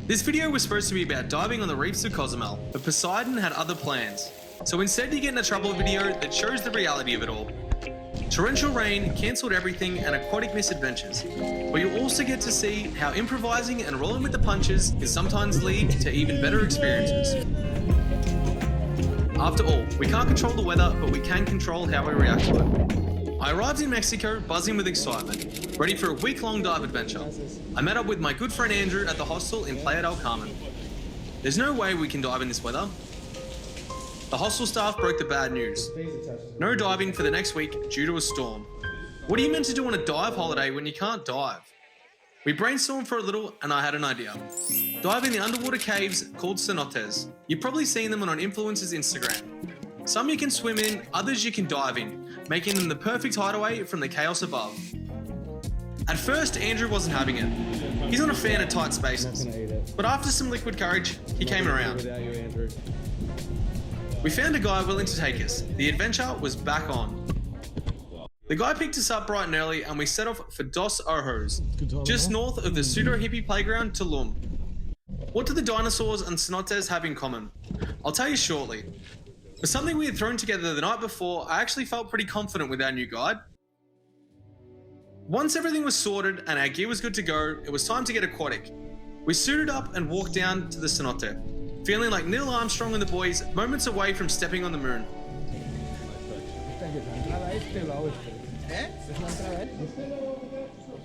This video was supposed to be about diving on the reefs of Cozumel, but Poseidon had other plans. So instead you get in a trouble video that shows the reality of it all. Torrential rain cancelled everything and aquatic misadventures, but you'll also get to see how improvising and rolling with the punches can sometimes lead to even better experiences. After all, we can't control the weather, but we can control how we react to it. I arrived in Mexico buzzing with excitement, ready for a week-long dive adventure. I met up with my good friend Andrew at the hostel in Playa del Carmen. There's no way we can dive in this weather. The hostel staff broke the bad news. No diving for the next week due to a storm. What are you meant to do on a dive holiday when you can't dive? We brainstormed for a little and I had an idea. Dive in the underwater caves called cenotes. You've probably seen them on influencers' Instagram. Some you can swim in, others you can dive in, making them the perfect hideaway from the chaos above. At first, Andrew wasn't having it. He's not a fan of tight spaces. But after some liquid courage, he came around. We found a guy willing to take us. The adventure was back on. The guy picked us up bright and early and we set off for Dos Ojos, just north of the pseudo-hippie playground Tulum. What do the dinosaurs and cenotes have in common? I'll tell you shortly. For something we had thrown together the night before, I actually felt pretty confident with our new guide. Once everything was sorted and our gear was good to go, it was time to get aquatic. We suited up and walked down to the cenote, feeling like Neil Armstrong and the boys moments away from stepping on the moon.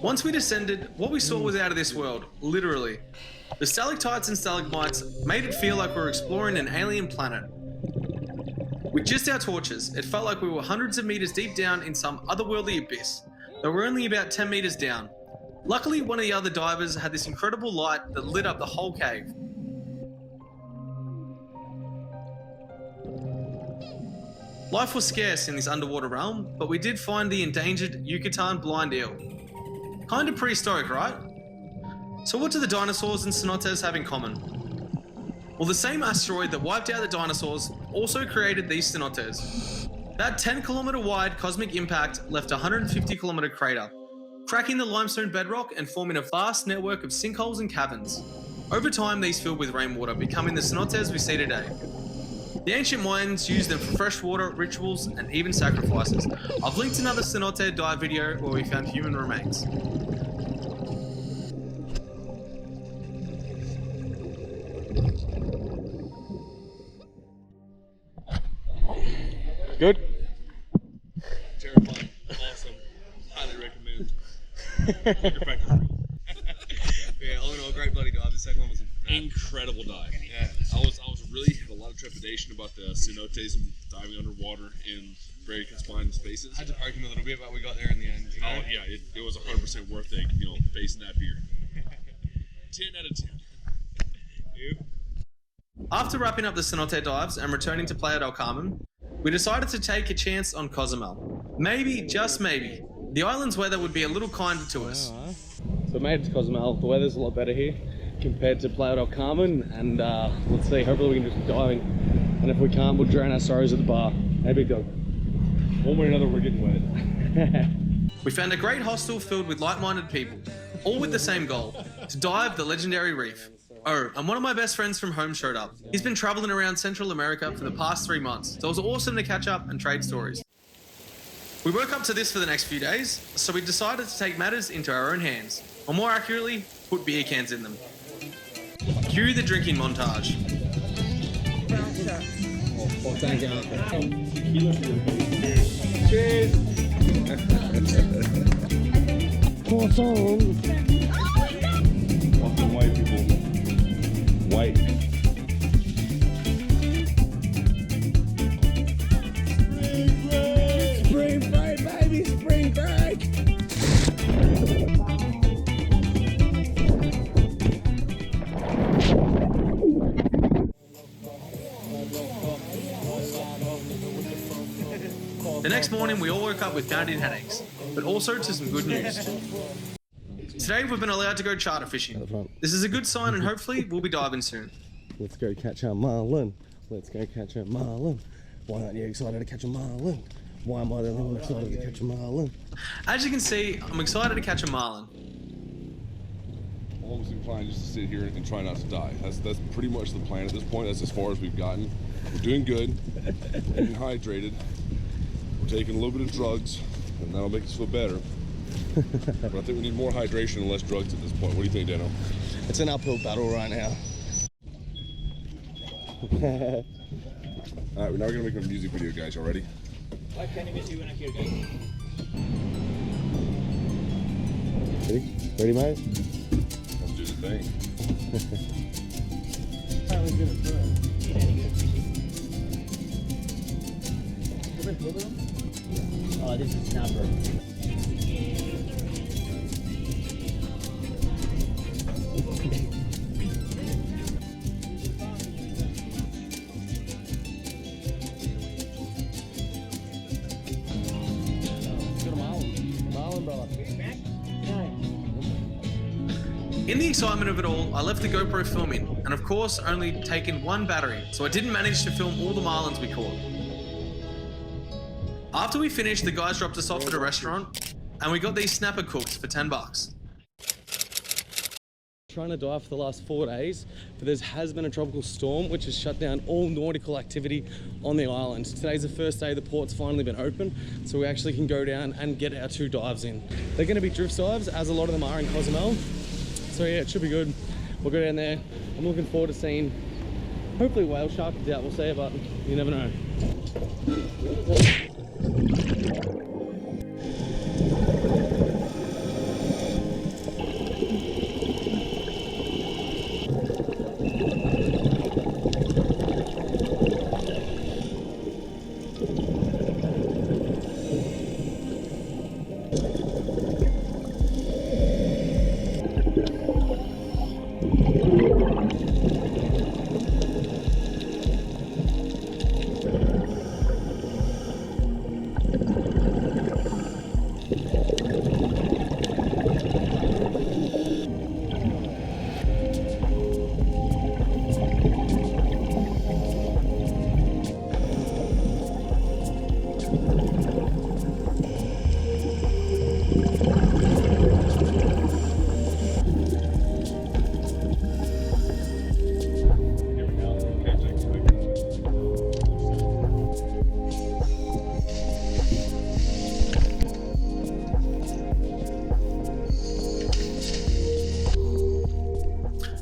Once we descended, what we saw was out of this world, literally. The stalactites and stalagmites made it feel like we were exploring an alien planet. With just our torches, it felt like we were hundreds of meters deep down in some otherworldly abyss, though we're only about 10 meters down. Luckily, one of the other divers had this incredible light that lit up the whole cave. Life was scarce in this underwater realm, but we did find the endangered Yucatan blind eel. Kinda prehistoric, right? So what do the dinosaurs and cenotes have in common? Well, the same asteroid that wiped out the dinosaurs also created these cenotes. That 10-kilometer wide cosmic impact left a 150-kilometer crater, cracking the limestone bedrock and forming a vast network of sinkholes and caverns. Over time, these filled with rainwater, becoming the cenotes we see today. The ancient Mayans used them for freshwater, rituals, and even sacrifices. I've linked another cenote dive video where we found human remains. Good? Terrifying. Awesome. Highly recommend. Yeah, all in all, great bloody dive. The second one was an incredible dive. Yeah. I was really had a lot of trepidation about the cenotes and diving underwater in very confined spaces. I had to poke him a little bit, but we got there in the end. You know? Oh yeah, it was 100% worth it, facing that beer. 10 out of 10. You? After wrapping up the cenote dives and returning to Playa del Carmen, we decided to take a chance on Cozumel. Maybe, just maybe, the island's weather would be a little kinder to us. So we made it to Cozumel. The weather's a lot better here compared to Playa del Carmen, and let's see, hopefully we can do some diving. And if we can't, we'll drown our sorrows at the bar. Hey, big dog. One way or another, we're getting wet. We found a great hostel filled with like-minded people, all with the same goal, to dive the legendary reef. Oh, and one of my best friends from home showed up. He's been traveling around Central America for the past 3 months, so it was awesome to catch up and trade stories. We woke up to this for the next few days, so we decided to take matters into our own hands, or more accurately, put beer cans in them. Cue the drinking montage. Cheers! Awesome! Fucking white people. White. Spring break, baby, spring break! The next morning, we all woke up with pounding headaches, but also to some good news. Today, we've been allowed to go charter fishing. This is a good sign and hopefully we'll be diving soon. Let's go catch a marlin. Let's go catch a marlin. Why aren't you excited to catch a marlin? Why am I the only one excited to catch a marlin? As you can see, I'm excited to catch a marlin. long as we plan just to sit here and try not to die. That's pretty much the plan at this point. That's as far as we've gotten. We're doing good, getting hydrated. We're taking a little bit of drugs, and that'll make us feel better. But I think we need more hydration and less drugs at this point. What do you think, Dano? It's an uphill battle right now. Alright, we're now gonna make a music video, guys. Y'all ready? What kind of music you wanna hear, guys? Ready, mate? Let's do the thing. Oh, this is snapper. In the excitement of it all, I left the GoPro film in, and of course only taken one battery, so I didn't manage to film all the marlins we caught. After we finished, the guys dropped us off at a restaurant, and we got these snapper cooked for 10 bucks. Trying to dive for the last 4 days, but there has been a tropical storm which has shut down all nautical activity on the island. Today's the first day the port's finally been open, so we actually can go down and get our 2 dives in. They're going to be drift dives, as a lot of them are in Cozumel. So yeah, it should be good. We'll go down there. I'm looking forward to seeing, hopefully whale shark. I doubt we'll see it, but you never know.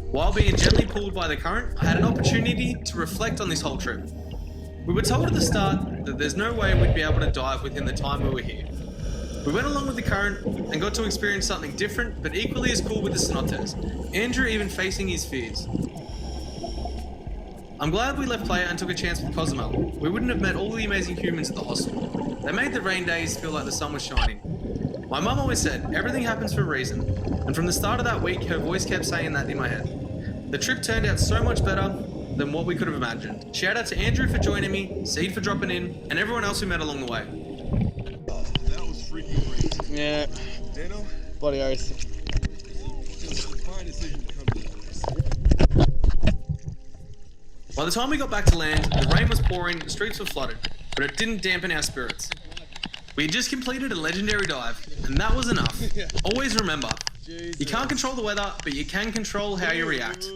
While being gently pulled by the current, I had an opportunity to reflect on this whole trip. We were told at the start that there's no way we'd be able to dive within the time we were here. We went along with the current and got to experience something different but equally as cool with the cenotes, Andrew even facing his fears. I'm glad we left Playa and took a chance with Cozumel. We wouldn't have met all the amazing humans at the hostel. They made the rain days feel like the sun was shining. My mum always said, everything happens for a reason, and from the start of that week, her voice kept saying that in my head. The trip turned out so much better than what we could have imagined. Shout out to Andrew for joining me, Seed for dropping in, and everyone else who met along the way. That was freaking great. Yeah. Dano? Bloody oath. It was a fine decision to come to this place. By the time we got back to land, the rain was pouring, the streets were flooded, but it didn't dampen our spirits. We had just completed a legendary dive, and that was enough. Always remember, you can't control the weather, but you can control how you react.